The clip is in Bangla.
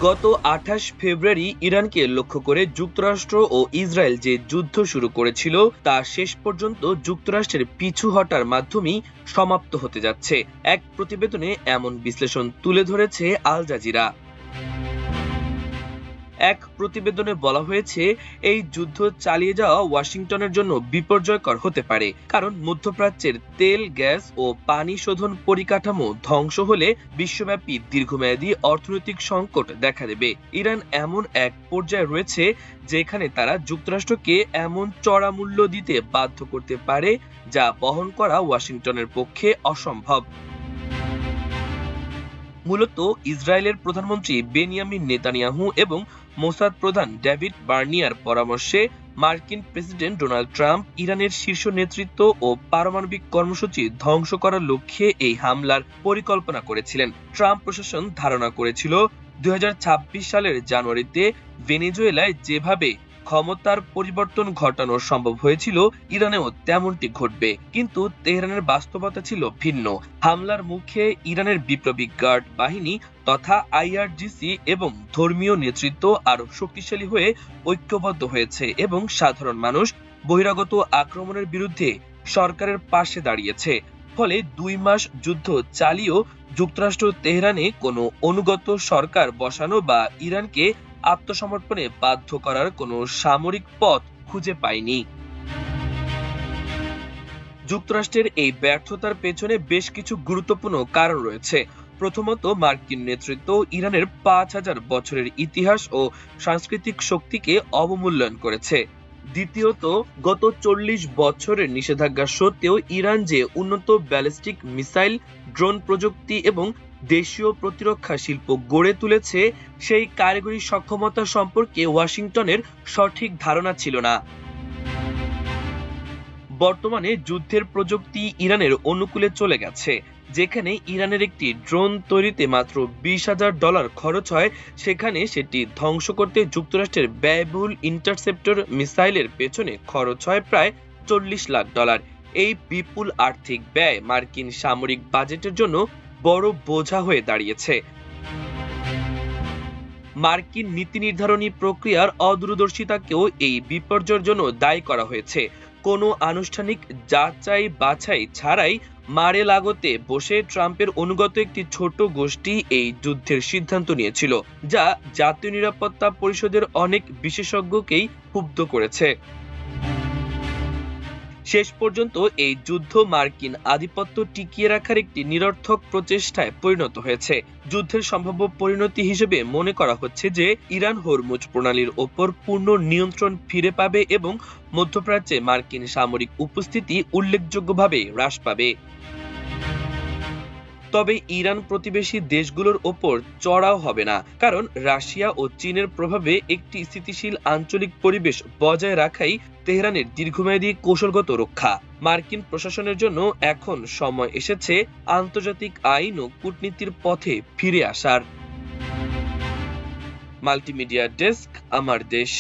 গত ২৮ ফেব্রুয়ারি ইরানকে লক্ষ্য করে যুক্তরাষ্ট্র ও ইসরায়েল যে যুদ্ধ শুরু করেছিল তা শেষ পর্যন্ত যুক্তরাষ্ট্রের পিছু হটার মাধ্যমেই সমাপ্ত হতে যাচ্ছে। এক প্রতিবেদনে এমন বিশ্লেষণ তুলে ধরেছে আল জাজিরা। এক প্রতিবেদনে বলা হয়েছে, এই যুদ্ধ চালিয়ে যাওয়া ওয়াশিংটনের জন্য বিপর্যয়কর হতে পারে, কারণ মধ্যপ্রাচ্যের তেল, গ্যাস ও পানি শোধন পরিকাঠামো ধ্বংস হলে বিশ্বব্যাপী দীর্ঘমেয়াদী অর্থনৈতিক সংকট দেখা দেবে। ইরান এমন এক পর্যায়ে রয়েছে যেখানে তারা যুক্তরাষ্ট্রকে এমন চড়া মূল্য দিতে বাধ্য করতে পারে যা বহন করা ওয়াশিংটনের পক্ষে অসম্ভব। মূলত ইসরায়েলের প্রধানমন্ত্রী বেনিয়ামিন নেতানিয়াহু এবং মোসাদ প্রধান ডেভিড বার্নিয়ার পরামর্শে মার্কিন প্রেসিডেন্ট ডোনাল্ড ট্রাম্প ইরানের শীর্ষ নেতৃত্ব ও পারমাণবিক কর্মসূচি ধ্বংস করার লক্ষ্যে এই হামলার পরিকল্পনা করেছিলেন। ট্রাম্প প্রশাসন ধারণা করেছিল ২০২৬ সালের জানুয়ারিতে ভেনেজুয়েলায় যেভাবে ক্ষমতার পরিবর্তন ঘটানো সম্ভব হয়েছিল, ইরানেও তেমনটি ঘটবে। কিন্তু তেহরানের বাস্তবতা ছিল ভিন্ন। হামলার মুখে ইরানের বিপ্লবী গার্ড বাহিনী তথা আইআরজিসি এবং ধর্মীয় নেতৃত্ব আরো শক্তিশালী হয়ে ঐক্যবদ্ধ হয়েছে এবং সাধারণ মানুষ বহিরাগত আক্রমণের বিরুদ্ধে সরকারের পাশে দাঁড়িয়েছে। ফলে ২ মাস যুদ্ধ চালিয়েও যুক্তরাষ্ট্র তেহরানে কোনো অনুগত সরকার বসানো বা ইরানকে আত্মসমর্পণে বাধ্য করার কোনো সামরিক পথ খুঁজে পায়নি। যুক্তরাষ্ট্রের এই ব্যর্থতার পেছনে বেশ কিছু গুরুত্বপূর্ণ কারণ রয়েছে। প্রথমত, মার্কিন নেতৃত্ব ইরানের ৫,০০০ বছরের ইতিহাস ও সাংস্কৃতিক শক্তিকে অবমূল্যায়ন করেছে। দ্বিতীয়ত, গত ৪০ বছরের নিষেধাজ্ঞা সত্ত্বেও ইরান যে উন্নত ব্যালিস্টিক মিসাইল, ড্রোন প্রযুক্তি এবং দেশীয় প্রতিরক্ষা শিল্প গড়ে তুলেছে, সেই কারিগরি সক্ষমতা সম্পর্কে ওয়াশিংটনের সঠিক ধারণা ছিল না। বর্তমানে যুদ্ধের প্রযুক্তি ইরানের অনুকূলে চলে গেছে। যেখানে ইরানের একটি ড্রোন তৈরিতে মাত্র $২০,০০০ খরচ হয়, সেখানে সেটি ধ্বংস করতে যুক্তরাষ্ট্রের ব্যয়বহুল ইন্টারসেপ্টর মিসাইলের পেছনে খরচ হয় প্রায় $৪০ লাখ। এই বিপুল আর্থিক ব্যয় মার্কিন সামরিক বাজেটের জন্য বড় বোঝা হয়ে দাঁড়িয়েছে। মার্কিন নীতি নির্ধারণী প্রক্রিয়ার অদূরদর্শিতাকেও এই বিপর্যয়ের জন্য দায়ী করা হয়েছে। কোনো আনুষ্ঠানিক যাচাই বাছাই ছাড়াই মারে লাগোতে বসে ট্রাম্পের অনুগত একটি ছোট গোষ্ঠী এই যুদ্ধের সিদ্ধান্ত নিয়েছিল, যা জাতীয় নিরাপত্তা পরিষদের অনেক বিশেষজ্ঞকেই ক্ষুব্ধ করেছে। শেষ পর্যন্ত এই যুদ্ধ মার্কিন আধিপত্য টিকিয়ে রাখার একটি নিরর্থক প্রচেষ্টায় পরিণত হয়েছে। যুদ্ধের সম্ভাব্য পরিণতি হিসেবে মনে করা হচ্ছে যে ইরান হরমুজ প্রণালীর ওপর পূর্ণ নিয়ন্ত্রণ ফিরে পাবে এবং মধ্যপ্রাচ্যে মার্কিন সামরিক উপস্থিতি উল্লেখযোগ্যভাবে হ্রাস পাবে। তবে ইরান প্রতিবেশী দেশগুলোর ওপর চড়াও হবে না, কারণ রাশিয়া ও চীনের প্রভাবে একটি স্থিতিশীল আঞ্চলিক পরিবেশ বজায় রাখাই তেহরানের দীর্ঘমেয়াদী কৌশলগত রক্ষা। মার্কিন প্রশাসনের জন্য এখন সময় এসেছে আন্তর্জাতিক আইন ও কূটনীতির পথে ফিরে আসার। মাল্টিমিডিয়া ডেস্ক, আমার দেশ।